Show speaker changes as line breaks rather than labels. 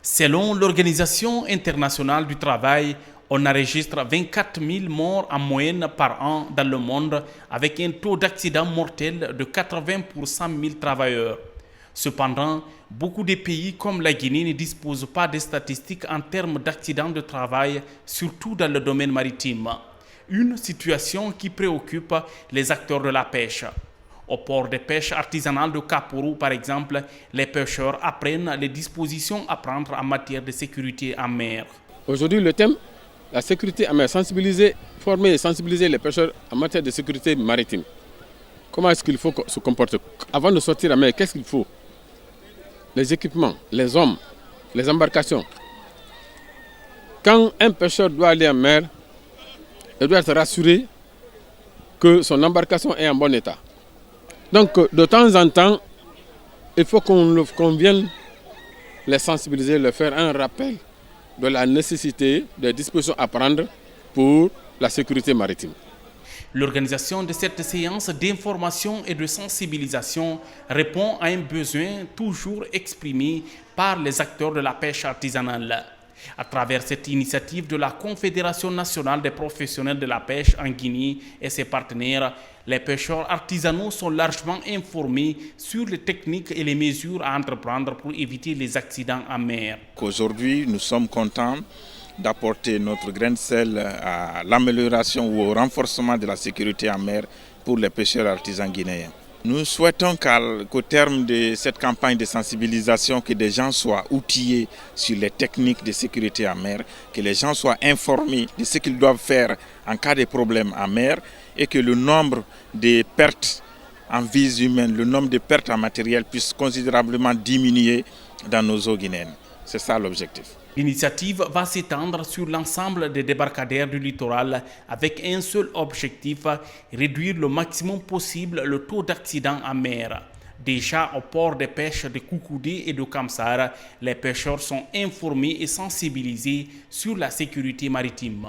Selon l'Organisation internationale du travail, on enregistre 24 000 morts en moyenne par an dans le monde avec un taux d'accident mortel de 80 pour 100 000 travailleurs. Cependant, beaucoup de pays comme la Guinée ne disposent pas de statistiques en termes d'accidents de travail, surtout dans le domaine maritime. Une situation qui préoccupe les acteurs de la pêche. Au port de pêche artisanal de Capourou, par exemple, les pêcheurs apprennent les dispositions à prendre en matière de sécurité en mer.
Aujourd'hui, le thème, la sécurité en mer, former et sensibiliser les pêcheurs en matière de sécurité maritime. Comment est-ce qu'il faut se comporter? Avant de sortir en mer, qu'est-ce qu'il faut? Les équipements, les hommes, les embarcations. Quand un pêcheur doit aller en mer, il doit être rassuré que son embarcation est en bon état. Donc, de temps en temps, il faut qu'on vienne les sensibiliser, leur faire un rappel de la nécessité des dispositions à prendre pour la sécurité maritime.
L'organisation de cette séance d'information et de sensibilisation répond à un besoin toujours exprimé par les acteurs de la pêche artisanale. À travers cette initiative de la Confédération nationale des professionnels de la pêche en Guinée et ses partenaires, les pêcheurs artisanaux sont largement informés sur les techniques et les mesures à entreprendre pour éviter les accidents en mer.
Aujourd'hui, nous sommes contents d'apporter notre grain de sel à l'amélioration ou au renforcement de la sécurité en mer pour les pêcheurs artisans guinéens. Nous souhaitons qu'au terme de cette campagne de sensibilisation, que des gens soient outillés sur les techniques de sécurité en mer, que les gens soient informés de ce qu'ils doivent faire en cas de problème en mer et que le nombre de pertes en vies humaines, le nombre de pertes en matériel puisse considérablement diminuer dans nos eaux guinéennes. C'est ça l'objectif.
L'initiative va s'étendre sur l'ensemble des débarcadères du littoral avec un seul objectif, réduire le maximum possible le taux d'accident en mer. Déjà au port de pêche de Koukoudé et de Kamsar, les pêcheurs sont informés et sensibilisés sur la sécurité maritime.